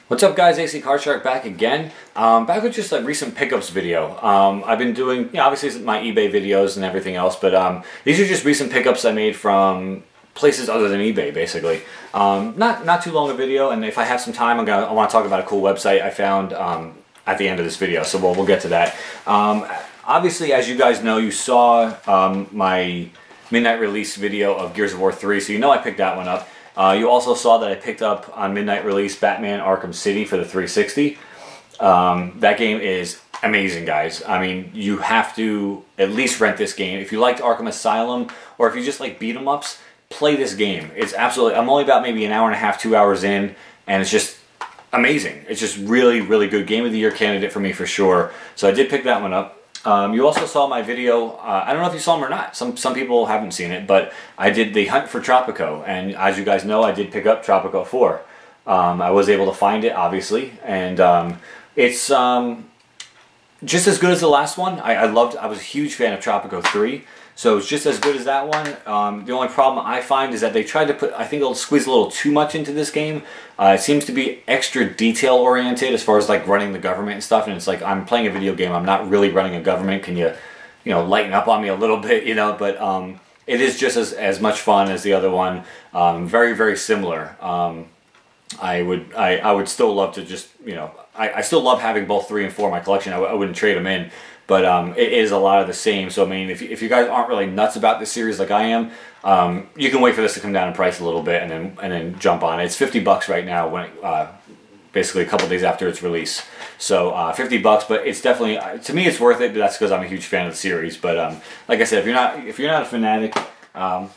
What's up, guys? AC Card Shark back again. Back with just a recent pickups video. I've been doing, obviously my eBay videos and everything else, but these are just recent pickups I made from places other than eBay, basically. Not too long a video, and if I have some time, I want to talk about a cool website I found at the end of this video, so we'll get to that. Obviously, as you guys know, you saw my midnight release video of Gears of War 3, so you know I picked that one up. You also saw that I picked up on midnight release Batman Arkham City for the 360. That game is amazing, guys. I mean, you have to at least rent this game. If you liked Arkham Asylum, or if you just like beat 'em ups, play this game. It's absolutely, I'm only about maybe an hour and a half, 2 hours in, and it's just amazing. It's just really, really good. Game of the Year candidate for me for sure. So I did pick that one up. You also saw my video, I don't know if you saw them or not, some people haven't seen it, but I did the hunt for Tropico, and as you guys know, I did pick up Tropico 4. I was able to find it, obviously, and it's just as good as the last one. I was a huge fan of Tropico 3, so it's just as good as that one. The only problem I find is that they tried to put, I think they'll squeeze a little too much into this game. It seems to be extra detail oriented as far as like running the government and stuff, and it's like, I'm playing a video game, I'm not really running a government. Can you lighten up on me a little bit, but it is just as much fun as the other one. Very, very similar. I would still love to just, I still love having both 3 and 4 in my collection. I wouldn't trade them in, but it is a lot of the same. So I mean, if you guys aren't really nuts about this series like I am, you can wait for this to come down in price a little bit and then jump on it. It's $50 right now, when basically a couple days after its release. So $50, but it's definitely, to me, it's worth it. But that's because I'm a huge fan of the series. But like I said, if you're not a fanatic,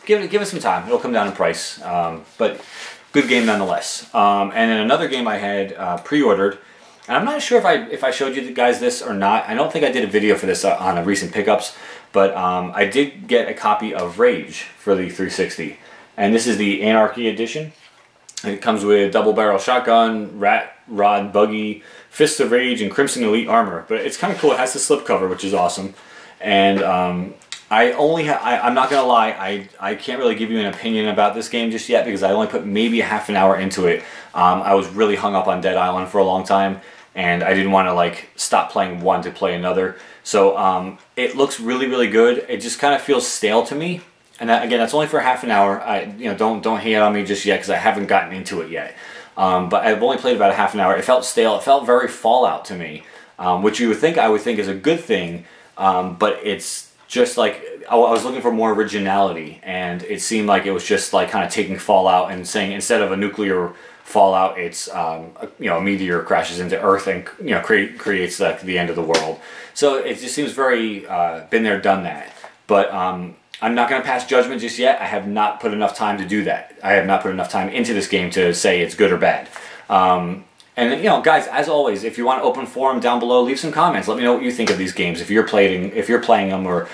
give it some time. It'll come down in price. But good game nonetheless. And then another game I had pre-ordered, and I'm not sure if I showed you guys this or not. I don't think I did a video for this on a recent pickups, but I did get a copy of Rage for the 360, and this is the Anarchy edition. It comes with double barrel shotgun, rat rod buggy, Fists of Rage, and Crimson Elite armor. But it's kind of cool. It has the slipcover, which is awesome. And I'm not gonna lie, I can't really give you an opinion about this game just yet because I only put maybe a half an hour into it. I was really hung up on Dead Island for a long time, and I didn't want to like stop playing one to play another. So it looks really, really good. It just kind of feels stale to me, and again, that's only for half an hour. Don't hate on me just yet because I haven't gotten into it yet. But I've only played about a half an hour. It felt stale. It felt very Fallout to me, which I would think is a good thing. But it's just like, I was looking for more originality, and it seemed like it was just like kind of taking Fallout and saying, instead of a nuclear fallout, it's a meteor crashes into Earth and creates like the end of the world. So it just seems very been there, done that. But I'm not going to pass judgment just yet. I have not put enough time to do that. I have not put enough time into this game to say it's good or bad. And guys, as always, if you want an open forum down below, leave some comments. Let me know what you think of these games. If you're playing them, or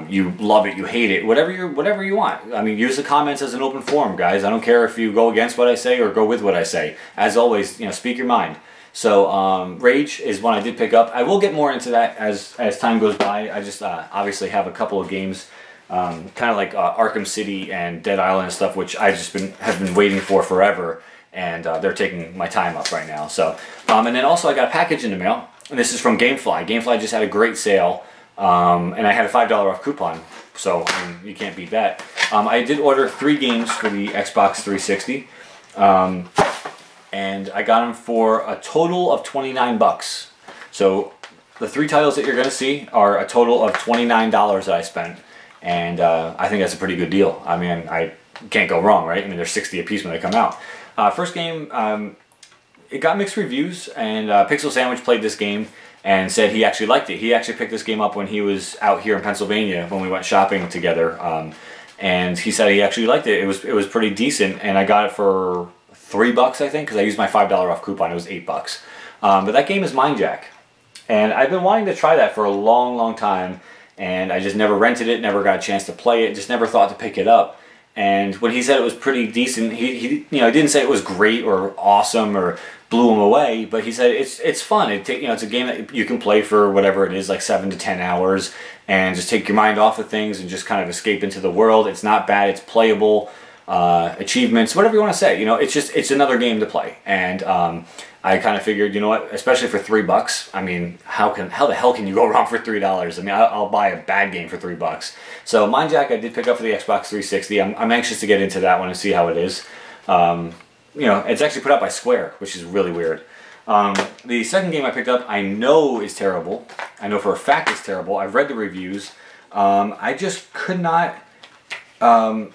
you love it, you hate it, whatever you want. I mean, use the comments as an open forum, guys. I don't care if you go against what I say or go with what I say. As always, speak your mind. So Rage is one I did pick up. I will get more into that as time goes by. I just obviously have a couple of games, kind of like Arkham City and Dead Island and stuff, which I just have been waiting for forever. And they're taking my time up right now. So, and then also I got a package in the mail, and this is from GameFly. GameFly just had a great sale, and I had a $5 off coupon, so I mean, you can't beat that. I did order 3 games for the Xbox 360, and I got them for a total of $29. So the 3 titles that you're going to see are a total of $29 that I spent, and I think that's a pretty good deal. I mean, I can't go wrong, right? I mean, they're 60 a piece when they come out. First game, it got mixed reviews, and Pixel Sandwich played this game and said he actually liked it. He actually picked this game up when he was out here in Pennsylvania when we went shopping together, and he said he actually liked it. It was pretty decent, and I got it for $3, I think, because I used my $5 off coupon. It was $8. But that game is Mindjack, and I've been wanting to try that for a long, long time, and I just never rented it, never got a chance to play it, just never thought to pick it up. And when he said it was pretty decent, he didn't say it was great or awesome or blew him away, but he said it's fun. It's a game that you can play for whatever it is, like 7 to 10 hours, and just take your mind off of things and just kind of escape into the world. It's not bad. It's playable. achievements, whatever you want to say. You know, it's another game to play, and I kind of figured, you know what, especially for $3, I mean, how the hell can you go wrong for $3? I mean, I'll buy a bad game for $3. So Mind Jack I did pick up for the Xbox 360. I'm anxious to get into that one and see how it is. You know, it's actually put out by Square, which is really weird. The second game I picked up, I know is terrible. I know for a fact it's terrible. I've read the reviews. I just could not. I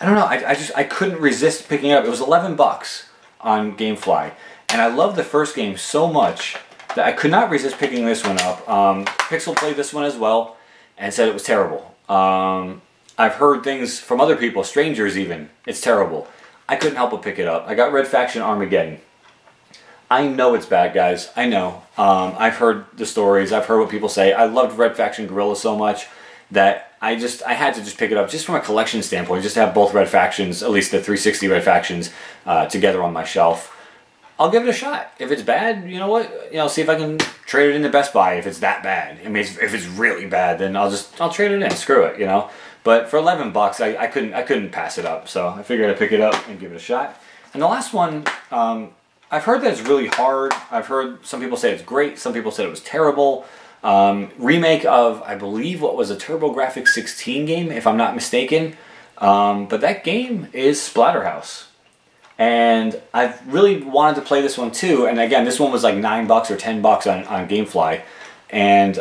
don't know. I couldn't resist picking it up. It was $11 on GameFly, and I loved the first game so much that I could not resist picking this one up. Pixel played this one as well and said it was terrible. I've heard things from other people, strangers even. It's terrible. I couldn't help but pick it up. I got Red Faction Armageddon. I know it's bad, guys. I know. I've heard the stories. I've heard what people say. I loved Red Faction Guerrilla so much that I had to just pick it up just from a collection standpoint, just to have both Red Factions, at least the 360 Red Factions, together on my shelf. I'll give it a shot. If it's bad, you know what? You know, see if I can trade it into Best Buy if it's that bad. I mean, if it's really bad, then I'll trade it in. Screw it, you know. But for $11, I couldn't pass it up. So I figured I'd pick it up and give it a shot. And the last one, I've heard that it's really hard. I've heard some people say it's great. Some people said it was terrible. Remake of, I believe, what was a TurboGrafx 16 game, if I'm not mistaken. But that game is Splatterhouse. And I've really wanted to play this one too. And again, this one was like $9 or $10 on GameFly. And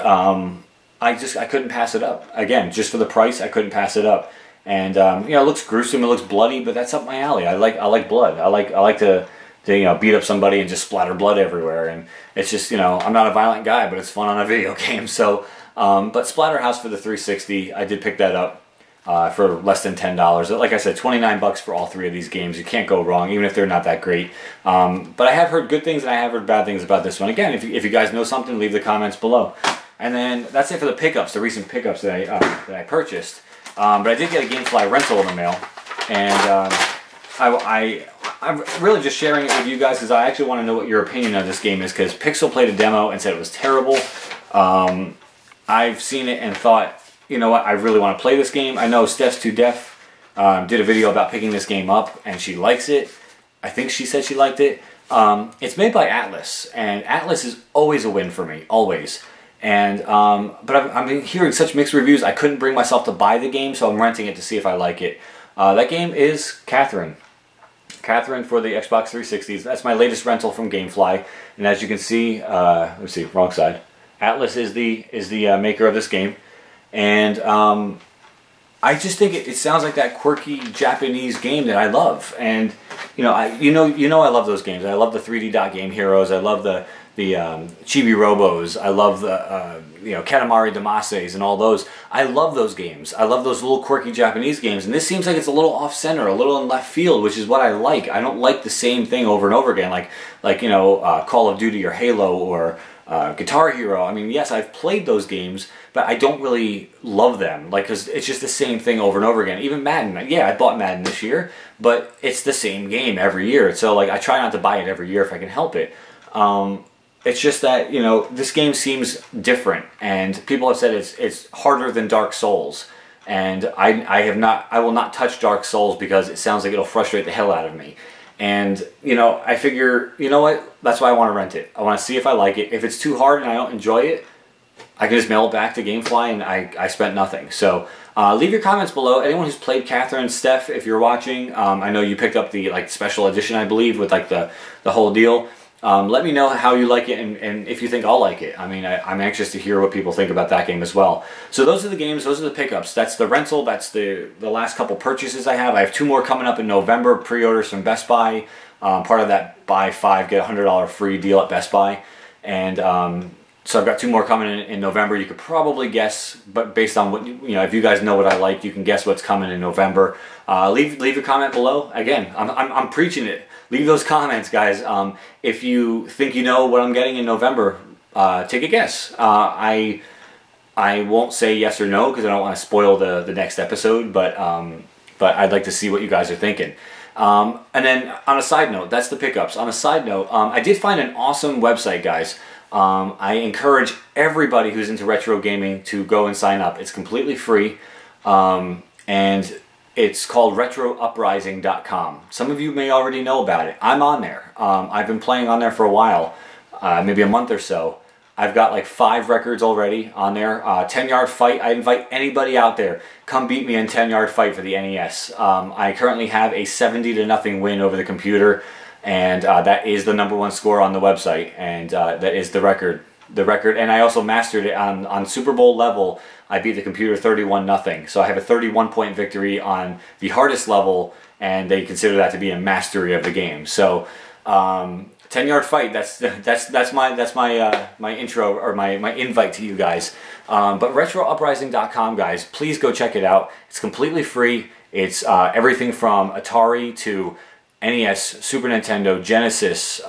I couldn't pass it up. Again, just for the price, I couldn't pass it up. And you know, it looks gruesome, it looks bloody, but that's up my alley. I like blood. I like to you know, beat up somebody and just splatter blood everywhere. And it's just, you know, I'm not a violent guy, but it's fun on a video game. So, but Splatterhouse for the 360, I did pick that up for less than $10. Like I said, $29 for all three of these games. You can't go wrong, even if they're not that great. But I have heard good things and I have heard bad things about this one. Again, if you guys know something, leave the comments below. And then that's it for the pickups, the recent pickups that I purchased. But I did get a GameFly rental in the mail, and I'm really just sharing it with you guys because I actually want to know what your opinion on this game is, because Pixel played a demo and said it was terrible. I've seen it and thought, you know what, I really want to play this game. I know Steph's Too Deaf did a video about picking this game up, and she likes it. I think she said she liked it. It's made by Atlas, and Atlas is always a win for me, always. And but I've been hearing such mixed reviews, I couldn't bring myself to buy the game, so I'm renting it to see if I like it. That game is Katherine. Katherine for the Xbox 360. That's my latest rental from GameFly, and as you can see, let's see, wrong side. Atlas is the maker of this game, and I just think it sounds like that quirky Japanese game that I love. And you know I love those games. I love the 3D Dot Game Heroes. I love the Chibi Robos. I love the you know, Katamari Damases and all those. I love those games. I love those little quirky Japanese games. And this seems like it's a little off center, a little in left field, which is what I like. I don't like the same thing over and over again, like you know, Call of Duty or Halo or Guitar Hero. I mean, yes, I've played those games, but I don't really love them. Like, cause it's just the same thing over and over again. Even Madden. Yeah, I bought Madden this year, but it's the same game every year. So like, I try not to buy it every year if I can help it. It's just that, you know, this game seems different, and people have said it's harder than Dark Souls, and I will not touch Dark Souls because it sounds like it'll frustrate the hell out of me. And, you know, I figure, you know what, that's why I want to rent it. I want to see if I like it. If it's too hard and I don't enjoy it, I can just mail it back to GameFly, and I spent nothing. So leave your comments below. Anyone who's played Katherine, Steph, if you're watching, I know you picked up the special edition, I believe, with like the whole deal. Let me know how you like it, and if you think I'll like it. I mean, I'm anxious to hear what people think about that game as well. So those are the games, those are the pickups. That's the rental, that's the last couple purchases I have. I have 2 more coming up in November, pre-orders from Best Buy. Part of that buy 5, get $100 free deal at Best Buy. And so I've got 2 more coming in November. You could probably guess, but based on what, you know, if you guys know what I like, you can guess what's coming in November. Leave a comment below. Again, I'm preaching it. Leave those comments, guys. If you think you know what I'm getting in November, take a guess. I won't say yes or no because I don't want to spoil the next episode, but I'd like to see what you guys are thinking. And then on a side note, that's the pickups. On a side note, I did find an awesome website, guys. I encourage everybody who's into retro gaming to go and sign up. It's completely free, and It's called retrouprising.com. Some of you may already know about it. I'm on there. I've been playing on there for a while, maybe a month or so. I've got like 5 records already on there. 10-yard fight. I invite anybody out there. Come beat me in 10-yard fight for the NES. I currently have a 70-0 win over the computer, and that is the #1 score on the website, and that is the record. And I also mastered it on Super Bowl level. I beat the computer 31-0. So I have a 31-point victory on the hardest level, and they consider that to be a mastery of the game. So 10-yard fight. That's my intro, or my invite to you guys. But retrouprising.com, guys, please go check it out. It's completely free. It's everything from Atari to NES, Super Nintendo, Genesis,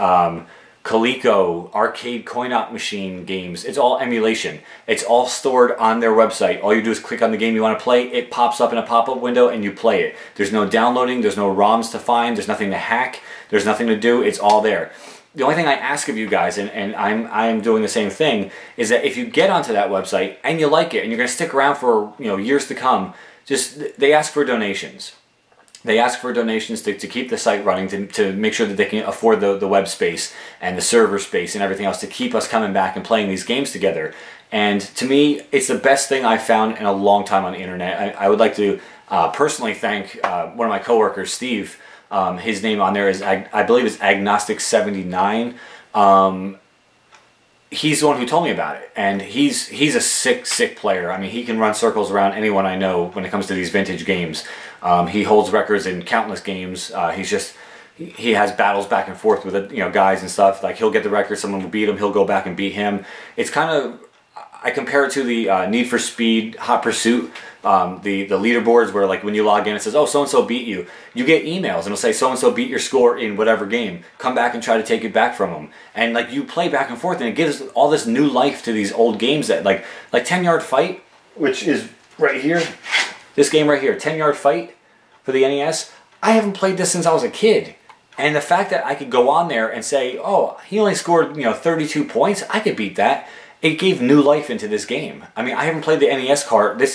Coleco, arcade coin-op machine games. It's all emulation. It's all stored on their website. All you do is click on the game you want to play. It pops up in a pop-up window and you play it. There's no downloading. There's no ROMs to find. There's nothing to hack. There's nothing to do. It's all there. The only thing I ask of you guys, and I'm doing the same thing, is that if you get onto that website and you like it and you're going to stick around for years to come, they ask for donations. They ask for donations to keep the site running, to make sure that they can afford the web space and the server space and everything else to keep us coming back and playing these games together. And to me, it's the best thing I've found in a long time on the internet. I would like to personally thank one of my coworkers, Steve. His name on there is, I believe it's Agnostic79. He's the one who told me about it, and he's a sick player. I mean, he can run circles around anyone I know when it comes to these vintage games. He holds records in countless games. He has battles back and forth with guys and stuff. Like, he'll get the record, someone will beat him, he'll go back and beat him. It's kind of, I compare it to the Need for Speed Hot Pursuit, the leaderboards where, like, when you log in it says, oh, so-and-so beat you. You get emails and it'll say so-and-so beat your score in whatever game. Come back and try to take it back from them. And, like, you play back and forth, and it gives all this new life to these old games that, like 10-Yard Fight, which is right here. This game right here, 10-Yard Fight for the NES. I haven't played this since I was a kid. And the fact that I could go on there and say, oh, he only scored 32 points, I could beat that. It gave new life into this game. I mean, I haven't played the NES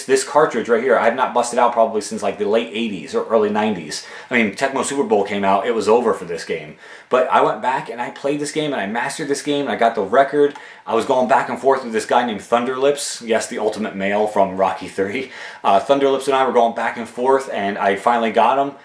this cartridge right here. I have not busted out probably since like the late 80s or early 90s. I mean, Tecmo Super Bowl came out, it was over for this game. But I went back and I played this game and I mastered this game and I got the record. I was going back and forth with this guy named Thunderlips. Yes, the ultimate male from Rocky 3. Thunderlips and I were going back and forth, and I finally got him.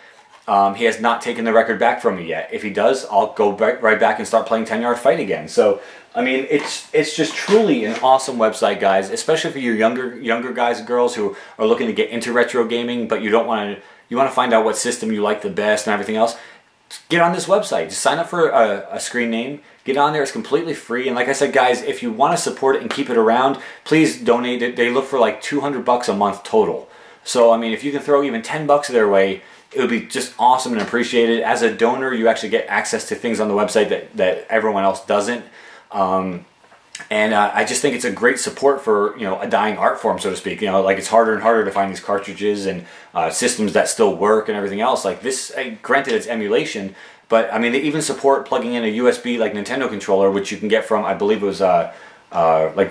He has not taken the record back from me yet. If he does, I'll go right back and start playing 10-Yard Fight again. So, I mean, it's just truly an awesome website, guys, especially for you younger guys and girls who are looking to get into retro gaming, but you want to find out what system you like the best and everything else. Get on this website. Just sign up for a screen name. Get on there. It's completely free. And like I said, guys, if you want to support it and keep it around, please donate it. They look for like $200 a month total. So, I mean, if you can throw even $10 their way, it would be just awesome and appreciated. As a donor, you actually get access to things on the website that everyone else doesn't. I just think it's a great support for a dying art form, so to speak. Like, it's harder and harder to find these cartridges and systems that still work and everything else. Like this, granted it's emulation, but I mean, they even support plugging in a USB like Nintendo controller, which you can get from, I believe it was like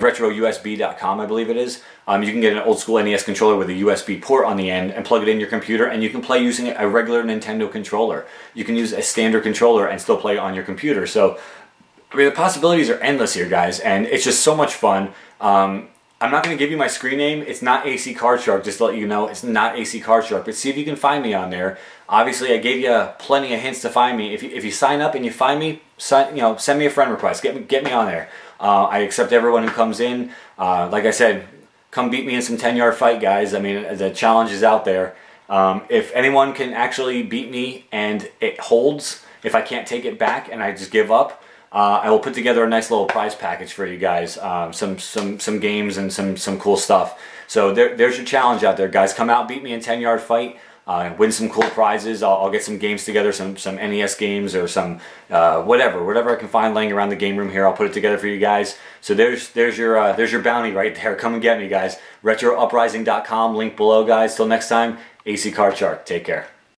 retrousb.com, I believe it is. You can get an old school NES controller with a USB port on the end and plug it in your computer, and you can play using a regular Nintendo controller. You can use a standard controller and still play on your computer. So, I mean, the possibilities are endless here, guys, and it's just so much fun. I'm not going to give you my screen name. It's not AC Card Shark, just to let you know. It's not AC Card Shark, but see if you can find me on there. Obviously, I gave you plenty of hints to find me. If you sign up and you find me, send me a friend request. Get me on there. I accept everyone who comes in. Like I said, come beat me in some 10-Yard Fight, guys. I mean, the challenge is out there. If anyone can actually beat me and it holds, if I can't take it back and I just give up, I will put together a nice little prize package for you guys, some games and some cool stuff. So there's your challenge out there, guys. Come out, beat me in 10-Yard Fight, win some cool prizes. I'll get some games together, some NES games or some whatever I can find laying around the game room here. I'll put it together for you guys. So there's your bounty right there. Come and get me, guys. Retrouprising.com, link below, guys. Till next time, AC Card Shark. Take care.